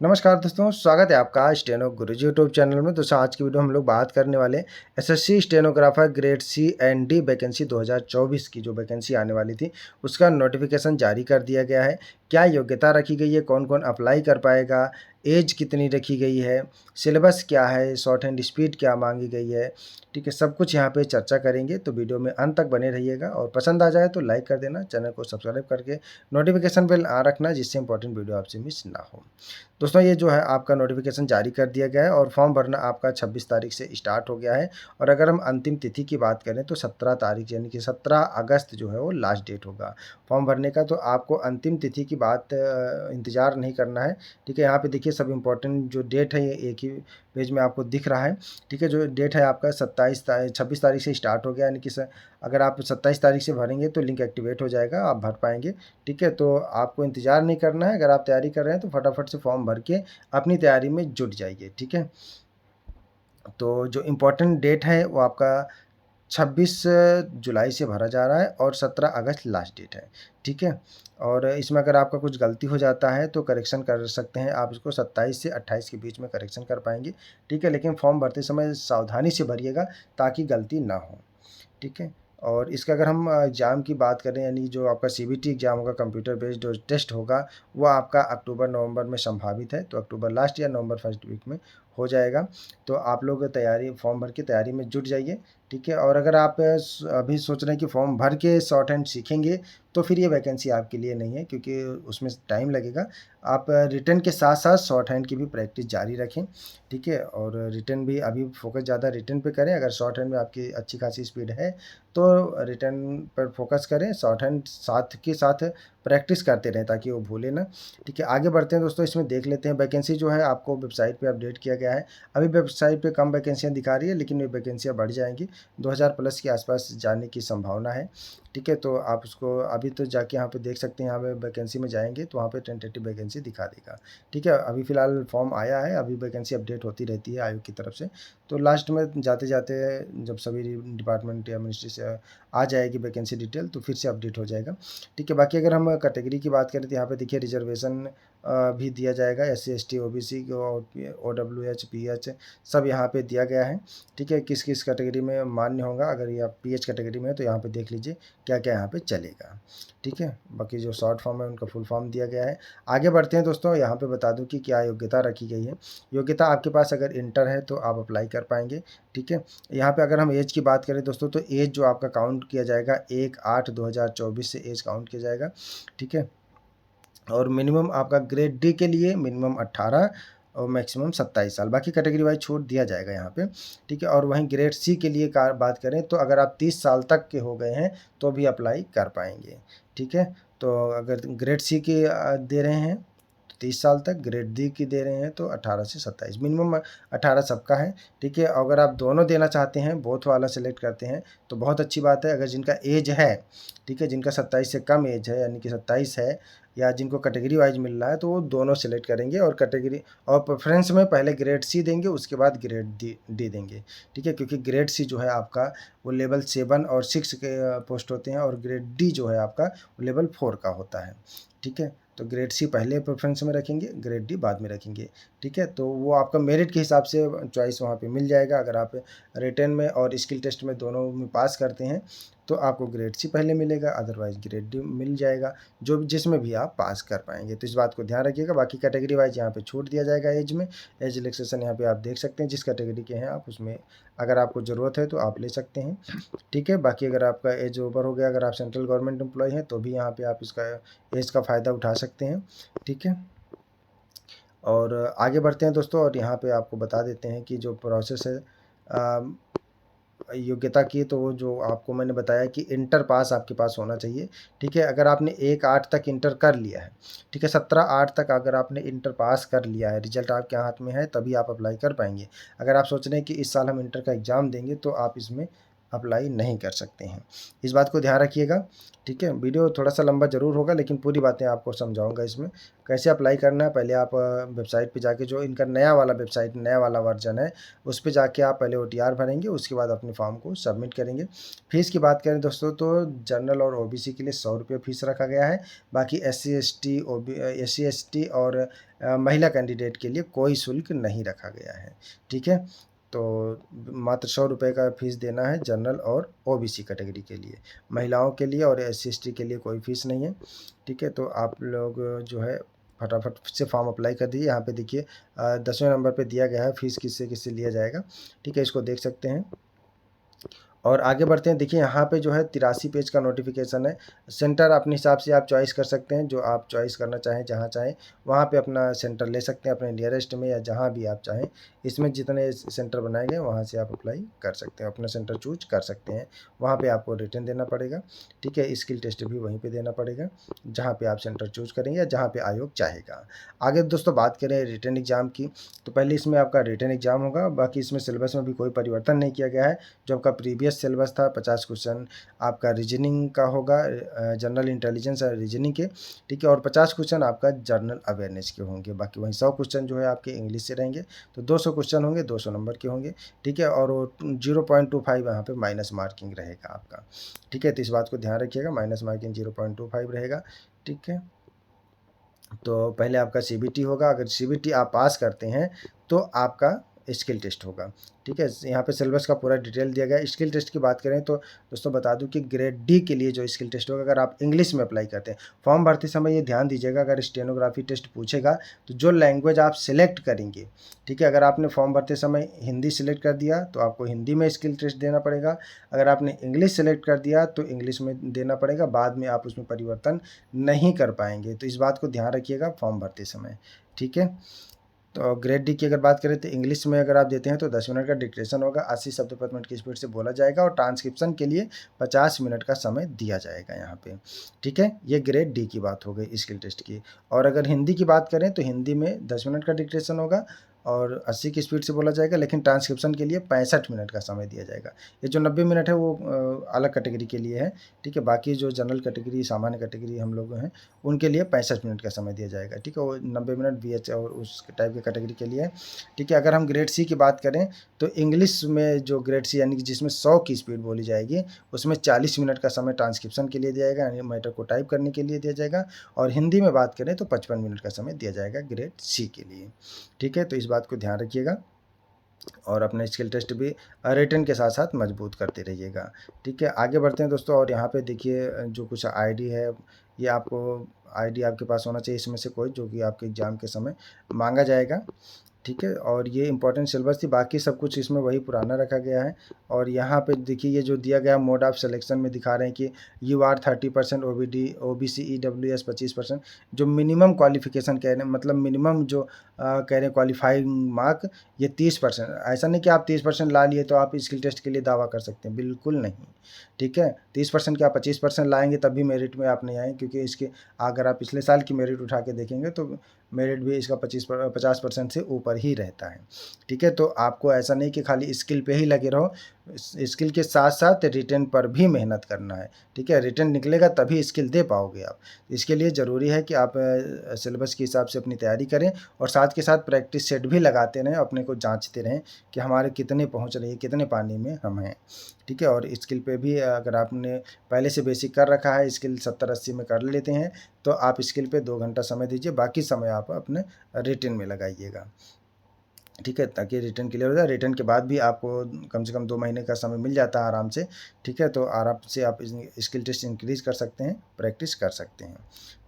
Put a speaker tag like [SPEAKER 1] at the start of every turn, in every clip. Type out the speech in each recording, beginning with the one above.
[SPEAKER 1] नमस्कार दोस्तों, स्वागत है आपका स्टेनो गुरुजी यूट्यूब चैनल में। दोस्तों आज की वीडियो हम लोग बात करने वाले SSC stenographer grade C and D vacancy 2024 की जो वैकेंसी आने वाली थी उसका नोटिफिकेशन जारी कर दिया गया है। क्या योग्यता रखी गई है, कौन कौन अप्लाई कर पाएगा, एज कितनी रखी गई है, सिलेबस क्या है, शॉर्ट हैंड स्पीड क्या मांगी गई है, ठीक है, सब कुछ यहाँ पे चर्चा करेंगे। तो वीडियो में अंत तक बने रहिएगा और पसंद आ जाए तो लाइक कर देना, चैनल को सब्सक्राइब करके नोटिफिकेशन बेल आ रखना जिससे इंपॉर्टेंट वीडियो आपसे मिस ना हो। दोस्तों ये जो है आपका नोटिफिकेशन जारी कर दिया गया है और फॉर्म भरना आपका 26 तारीख से स्टार्ट हो गया है। और अगर हम अंतिम तिथि की बात करें तो 17 तारीख यानी कि 17 अगस्त जो है वो लास्ट डेट होगा फॉर्म भरने का। तो आपको अंतिम तिथि की बात इंतज़ार नहीं करना है, ठीक है। यहाँ पे देखिए सब इम्पोर्टेंट जो डेट है ये एक ही पेज में आपको दिख रहा है, ठीक है। जो डेट है आपका 26 तारीख से स्टार्ट हो गया, यानी कि अगर आप 27 तारीख से भरेंगे तो लिंक एक्टिवेट हो जाएगा, आप भर पाएंगे, ठीक है। तो आपको इंतज़ार नहीं करना है, अगर आप तैयारी कर रहे हैं तो फटाफट से फॉर्म भर के अपनी तैयारी में जुट जाइए, ठीक है। तो जो इम्पोर्टेंट डेट है वो आपका 26 जुलाई से भरा जा रहा है और 17 अगस्त लास्ट डेट है, ठीक है। और इसमें अगर आपका कुछ गलती हो जाता है तो करेक्शन कर सकते हैं, आप इसको 27 से 28 के बीच में करेक्शन कर पाएंगे, ठीक है। लेकिन फॉर्म भरते समय सावधानी से भरिएगा ताकि गलती ना हो, ठीक है। और इसका अगर हम एग्ज़ाम की बात करें, यानी जो आपका सीबीटी एग्ज़ाम होगा, कंप्यूटर बेस्ड जो टेस्ट होगा, वो आपका अक्टूबर-नवंबर में संभावित है। तो अक्टूबर लास्ट या नवंबर फर्स्ट वीक में हो जाएगा। तो आप लोग तैयारी फॉर्म भर के तैयारी में जुट जाइए, ठीक है। और अगर आप अभी सोच रहे हैं कि फॉर्म भर के शॉर्ट हैंड सीखेंगे तो फिर ये वैकेंसी आपके लिए नहीं है, क्योंकि उसमें टाइम लगेगा। आप रिटन के साथ साथ शॉर्ट हैंड की भी प्रैक्टिस जारी रखें, ठीक है। और रिटन भी अभी फोकस ज़्यादा रिटन पे करें। अगर शॉर्ट हैंड में आपकी अच्छी खासी स्पीड है तो रिटन पर फोकस करें, शॉर्ट हैंड साथ के साथ प्रैक्टिस करते रहें ताकि वो भूले ना, ठीक है। आगे बढ़ते हैं दोस्तों, इसमें देख लेते हैं वैकेंसी जो है आपको वेबसाइट पे अपडेट किया गया है। अभी वेबसाइट पे कम वैकेंसियाँ दिखा रही है, लेकिन ये वैकेंसियाँ बढ़ जाएंगी, 2000 प्लस के आसपास जाने की संभावना है, ठीक है। तो आप उसको अभी तो जाके यहाँ पे देख सकते हैं, यहाँ पे वैकेंसी में जाएंगे तो वहाँ पे टेंटेटिव वैकेंसी दिखा देगा, ठीक है। अभी फ़िलहाल फॉर्म आया है, अभी वैकेंसी अपडेट होती रहती है आयोग की तरफ से। तो लास्ट में जाते जाते जब सभी डिपार्टमेंट या मिनिस्ट्री से आ जाएगी वैकेंसी डिटेल तो फिर से अपडेट हो जाएगा, ठीक है। बाकी अगर हम कैटेगरी की बात करें तो यहाँ पे देखिए रिजर्वेशन भी दिया जाएगा, SC ST OBC और OWH PH सब यहाँ पे दिया गया है, ठीक है। किस किस कैटेगरी में मान्य होगा, अगर ये आप PH कैटेगरी में है तो यहाँ पे देख लीजिए क्या क्या यहाँ पे चलेगा, ठीक है। बाकी जो शॉर्ट फॉर्म है उनका फुल फॉर्म दिया गया है। आगे बढ़ते हैं दोस्तों, यहाँ पे बता दूं कि क्या योग्यता रखी गई है। योग्यता आपके पास अगर इंटर है तो आप अप्लाई कर पाएंगे, ठीक है। यहाँ पे अगर हम एज की बात करें दोस्तों तो एज जो आपका काउंट किया जाएगा 1/8/2024 से एज काउंट किया जाएगा, ठीक है। और मिनिमम आपका ग्रेड डी के लिए मिनिमम 18 और मैक्सिमम 27 साल, बाकी कैटेगरी वाइज छूट दिया जाएगा यहाँ पे, ठीक है। और वहीं ग्रेड सी के लिए का बात करें तो अगर आप 30 साल तक के हो गए हैं तो भी अप्लाई कर पाएंगे, ठीक है। तो अगर ग्रेड सी के दे रहे हैं तो 30 साल तक, ग्रेड डी की दे रहे हैं तो 18 से 27, मिनिमम 18 सबका है, ठीक है। अगर आप दोनों देना चाहते हैं, बोथ वाला सेलेक्ट करते हैं तो बहुत अच्छी बात है। अगर जिनका एज है, ठीक है, जिनका 27 से कम एज है यानी कि 27 है, या जिनको कैटेगरी वाइज मिल रहा है तो वो दोनों सेलेक्ट करेंगे और कैटेगरी और प्रेफरेंस में पहले ग्रेड सी देंगे, उसके बाद ग्रेड डी देंगे, ठीक है। क्योंकि ग्रेड सी जो है आपका वो लेवल 7 और 6 के पोस्ट होते हैं और ग्रेड डी जो है आपका वो लेवल 4 का होता है, ठीक है। तो ग्रेड सी पहले प्रेफरेंस में रखेंगे, ग्रेड डी बाद में रखेंगे, ठीक है। तो वो आपका मेरिट के हिसाब से चॉइस वहाँ पे मिल जाएगा। अगर आप रिटन में और स्किल टेस्ट में दोनों में पास करते हैं तो आपको ग्रेड सी पहले मिलेगा, अदरवाइज ग्रेड डी मिल जाएगा, जो जिसमें भी आप पास कर पाएंगे। तो इस बात को ध्यान रखिएगा। बाकी कैटेगरी वाइज यहाँ पे छूट दिया जाएगा एज में, एज रिलैक्सेशन यहाँ पे आप देख सकते हैं, जिस कैटेगरी के हैं आप उसमें अगर आपको ज़रूरत है तो आप ले सकते हैं, ठीक है। बाकी अगर आपका एज ओवर हो गया, अगर आप सेंट्रल गवर्नमेंट एम्प्लॉय हैं तो भी यहाँ पे आप इसका एज का फ़ायदा उठा सकते हैं, ठीक है। और आगे बढ़ते हैं दोस्तों, और यहाँ पे आपको बता देते हैं कि जो प्रोसेस है योग्यता की, तो वो जो आपको मैंने बताया कि इंटर पास आपके पास होना चाहिए, ठीक है। अगर आपने 1/8 तक इंटर कर लिया है, ठीक है, 17/8 तक अगर आपने इंटर पास कर लिया है, रिजल्ट आपके हाथ में है, तभी आप अप्लाई कर पाएंगे। अगर आप सोच रहे हैं कि इस साल हम इंटर का एग्ज़ाम देंगे तो आप इसमें अप्लाई नहीं कर सकते हैं। इस बात को ध्यान रखिएगा, ठीक है। वीडियो थोड़ा सा लंबा ज़रूर होगा, लेकिन पूरी बातें आपको समझाऊंगा इसमें कैसे अप्लाई करना है। पहले आप वेबसाइट पे जाके, जो इनका नया वाला वेबसाइट, नया वाला वर्जन है, उस पे जाके आप पहले OTR भरेंगे, उसके बाद अपने फॉर्म को सबमिट करेंगे। फ़ीस की बात करें दोस्तों, तो जनरल और OBC के लिए 100 रुपये फ़ीस रखा गया है। बाकी SC ST और महिला कैंडिडेट के लिए कोई शुल्क नहीं रखा गया है, ठीक है। तो मात्र 100 रुपये का फ़ीस देना है जनरल और OBC कैटेगरी के लिए। महिलाओं के लिए और SC ST के लिए कोई फ़ीस नहीं है, ठीक है। तो आप लोग जो है फटाफट से फॉर्म अप्लाई कर दीजिए। यहाँ पे देखिए 10वें नंबर पे दिया गया है फ़ीस किससे किससे लिया जाएगा, ठीक है, इसको देख सकते हैं। और आगे बढ़ते हैं। देखिए यहाँ पे जो है 83 पेज का नोटिफिकेशन है। सेंटर अपने हिसाब से आप चॉइस कर सकते हैं, जो आप चॉइस करना चाहें, जहाँ चाहें वहाँ पे अपना सेंटर ले सकते हैं, अपने नियरेस्ट में या जहाँ भी आप चाहें। इसमें जितने सेंटर बनाए गए वहाँ से आप अप्लाई कर सकते हैं, अपना सेंटर चूज कर सकते हैं। वहाँ पे आपको रिटन देना पड़ेगा, ठीक है। स्किल टेस्ट भी वहीं पे देना पड़ेगा जहाँ पे आप सेंटर चूज करेंगे या जहाँ पे आयोग चाहेगा। आगे दोस्तों बात करें रिटन एग्ज़ाम की, तो पहले इसमें आपका रिटन एग्ज़ाम होगा। बाकी इसमें सिलेबस में भी कोई परिवर्तन नहीं किया गया है। जो आपका प्रीवियस सिलेबस था, 50 क्वेश्चन आपका रीजनिंग का होगा, जनरल इंटेलिजेंस और रीजनिंग के, ठीक है। और 50 क्वेश्चन आपका जनरल अवेयरनेस के होंगे। बाकी वहीं 100 क्वेश्चन जो है आपके इंग्लिश से रहेंगे, तो 200 क्वेश्चन होंगे, 200 नंबर के होंगे, ठीक है। और वो 0.25 यहाँ पे माइनस मार्किंग रहेगा आपका, ठीक है। तो इस बात को ध्यान रखिएगा, माइनस मार्किंग 0.25 रहेगा, ठीक है। तो पहले आपका CBT होगा। अगर CBT आप पास करते हैं तो आपका स्किल टेस्ट होगा, ठीक है। यहाँ पे सिलेबस का पूरा डिटेल दिया गया है। स्किल टेस्ट की बात करें तो दोस्तों बता दूं कि ग्रेड D के लिए जो स्किल टेस्ट होगा, अगर आप इंग्लिश में अप्लाई करते हैं, फॉर्म भरते समय ये ध्यान दीजिएगा, अगर स्टेनोग्राफी टेस्ट पूछेगा तो जो लैंग्वेज आप सिलेक्ट करेंगे, ठीक है। अगर आपने फॉर्म भरते समय हिंदी सिलेक्ट कर दिया तो आपको हिंदी में स्किल टेस्ट देना पड़ेगा। अगर आपने इंग्लिश सेलेक्ट कर दिया तो इंग्लिश में देना पड़ेगा, बाद में आप उसमें परिवर्तन नहीं कर पाएंगे। तो इस बात को ध्यान रखिएगा फॉर्म भरते समय, ठीक है। तो ग्रेड D की अगर बात करें तो इंग्लिश में अगर आप देते हैं तो 10 मिनट का डिक्टेशन होगा, 80 शब्द प्रति मिनट की स्पीड से बोला जाएगा, और ट्रांसक्रिप्शन के लिए 50 मिनट का समय दिया जाएगा यहाँ पे, ठीक है। ये ग्रेड D की बात हो गई स्किल टेस्ट की। और अगर हिंदी की बात करें तो हिंदी में 10 मिनट का डिक्टेशन होगा और 80 की स्पीड से बोला जाएगा, लेकिन ट्रांसक्रिप्शन के लिए 65 मिनट का समय दिया जाएगा। ये जो 90 मिनट है वो अलग कैटेगरी के लिए है, ठीक है। बाकी जो जनरल कैटेगरी, सामान्य कैटेगरी हम लोग हैं, उनके लिए 65 मिनट का समय दिया जाएगा, ठीक है। वो 90 मिनट BH और उस टाइप के कैटेगरी के लिए, ठीक है। अगर हम ग्रेड C की बात करें तो इंग्लिश में जो ग्रेड C यानी कि जिसमें 100 की स्पीड बोली जाएगी, उसमें 40 मिनट का समय ट्रांसक्रिप्शन के लिए दिया जाएगा, यानी मैटर को टाइप करने के लिए दिया जाएगा। और हिंदी में बात करें तो 55 मिनट का समय दिया जाएगा ग्रेड C के लिए, ठीक है। तो इस बात को ध्यान रखिएगा और अपने स्किल टेस्ट भी रिटन के साथ साथ मजबूत करते रहिएगा, ठीक है। आगे बढ़ते हैं दोस्तों। और यहाँ पे देखिए जो कुछ ID है, ये आपको ID आपके पास होना चाहिए इसमें से कोई, जो कि आपके एग्ज़ाम के समय मांगा जाएगा, ठीक है। और ये इंपॉर्टेंट सिलेबस थी, बाकी सब कुछ इसमें वही पुराना रखा गया है। और यहाँ पे देखिए ये जो दिया गया मोड ऑफ सिलेक्शन में दिखा रहे हैं कि UR 30%, OBC EWS 25%। जो मिनिमम क्वालिफिकेशन कह रहे हैं, मतलब मिनिमम जो कह रहे हैं क्वालिफाइंग मार्क, ये 30%। ऐसा नहीं कि आप 30% ला लिए तो आप स्किल टेस्ट के लिए दावा कर सकते हैं, बिल्कुल नहीं, ठीक है। 30% क्या 25% लाएंगे तब भी मेरिट में आप नहीं आएंगे, क्योंकि इसके अगर आप पिछले साल की मेरिट उठा के देखेंगे तो मेरिट भी इसका 50% से ऊपर ही रहता है, ठीक है। तो आपको ऐसा नहीं कि खाली स्किल पे ही लगे रहो, स्किल के साथ साथ रिटन पर भी मेहनत करना है, ठीक है। रिटन निकलेगा तभी स्किल दे पाओगे आप। इसके लिए ज़रूरी है कि आप सिलेबस के हिसाब से अपनी तैयारी करें और साथ के साथ प्रैक्टिस सेट भी लगाते रहें, अपने को जांचते रहें कि हमारे कितने पहुंच रही है, कितने पानी में हम हैं, ठीक है। और स्किल पे भी अगर आपने पहले से बेसिक कर रखा है, स्किल 70-80 में कर लेते हैं, तो आप स्किल पे 2 घंटा समय दीजिए, बाकी समय आप अपने रिटन में लगाइएगा, ठीक है, ताकि रिटर्न क्लियर हो जाए। रिटर्न के बाद भी आपको कम से कम 2 महीने का समय मिल जाता है आराम से, ठीक है। तो आराम से आप स्किल टेस्ट इंक्रीज़ कर सकते हैं, प्रैक्टिस कर सकते हैं,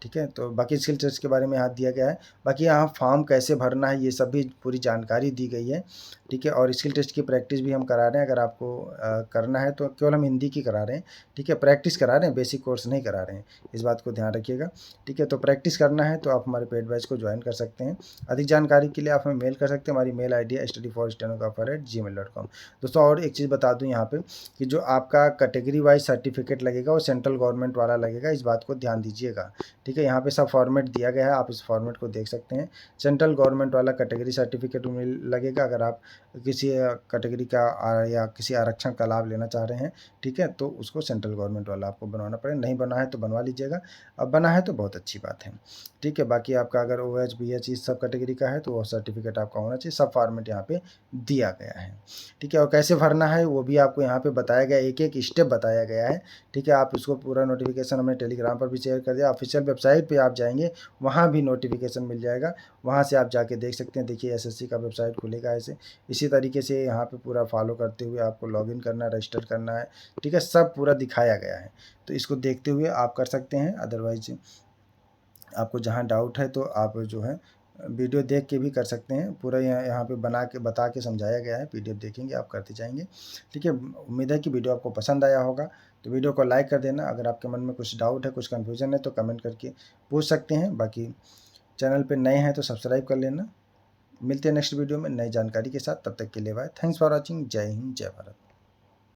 [SPEAKER 1] ठीक है। तो बाकी स्किल टेस्ट के बारे में यहाँ दिया गया है। बाकी यहाँ फॉर्म कैसे भरना है ये सब भी पूरी जानकारी दी गई है, ठीक है। और स्किल टेस्ट की प्रैक्टिस भी हम करा रहे हैं। अगर आपको करना है तो केवल हम हिंदी की करा रहे हैं, ठीक है, प्रैक्टिस करा रहे हैं, बेसिक कोर्स नहीं करा रहे हैं, इस बात को ध्यान रखिएगा, ठीक है। तो प्रैक्टिस करना है तो आप हमारे पेड बैच को ज्वाइन कर सकते हैं। अधिक जानकारी के लिए आप हमें मेल कर सकते हैं। हमारी मेल ID है studyforstenographer@gmail.com। दोस्तों और एक चीज़ बता दूं यहाँ पे कि जो आपका कैटेगरी वाइज सर्टिफिकेट लगेगा वो सेंट्रल गवर्नमेंट वाला लगेगा, इस बात को ध्यान दीजिएगा, ठीक ठीक है, यहाँ पे सब फॉर्मेट दिया गया है, आप इस फॉर्मेट को देख सकते हैं। सेंट्रल गवर्नमेंट वाला कैटेगरी सर्टिफिकेट मिल लगेगा अगर आप किसी कैटेगरी का या किसी आरक्षण का लाभ लेना चाह रहे हैं, ठीक है, तो उसको सेंट्रल गवर्नमेंट वाला आपको बनवाना पड़ेगा। नहीं बना है तो बनवा लीजिएगा, अब बना है तो बहुत अच्छी बात है, ठीक है। बाकी आपका अगर OH BH इस सब कैटेगरी का है तो वो सर्टिफिकेट आपका होना चाहिए। सब फॉर्मेट यहाँ पे दिया गया है, ठीक है। और कैसे भरना है वो भी आपको यहाँ पे बताया गया, एक एक स्टेप बताया गया है, ठीक है। आप इसको पूरा नोटिफिकेशन हमने टेलीग्राम पर भी शेयर कर दिया। ऑफिशियल वेबसाइट पे आप जाएंगे, वहाँ भी नोटिफिकेशन मिल जाएगा, वहाँ से आप जाके देख सकते हैं। देखिए SSC का वेबसाइट खुलेगा ऐसे, इसी तरीके से यहाँ पे पूरा फॉलो करते हुए आपको लॉगिन करना है, रजिस्टर करना है, ठीक है, सब पूरा दिखाया गया है। तो इसको देखते हुए आप कर सकते हैं। अदरवाइज आपको जहाँ डाउट है तो आप जो है वीडियो देख के भी कर सकते हैं। पूरा यहाँ पे बना के बता के समझाया गया है, PDF देखेंगे आप करते जाएंगे, ठीक है। उम्मीद है कि वीडियो आपको पसंद आया होगा, तो वीडियो को लाइक कर देना। अगर आपके मन में कुछ डाउट है, कुछ कन्फ्यूजन है तो कमेंट करके पूछ सकते हैं। बाकी चैनल पर नए हैं तो सब्सक्राइब कर लेना। मिलते हैं नेक्स्ट वीडियो में नई जानकारी के साथ, तब तक के लिए बाय। Thanks for watching. जय हिंद, जय भारत।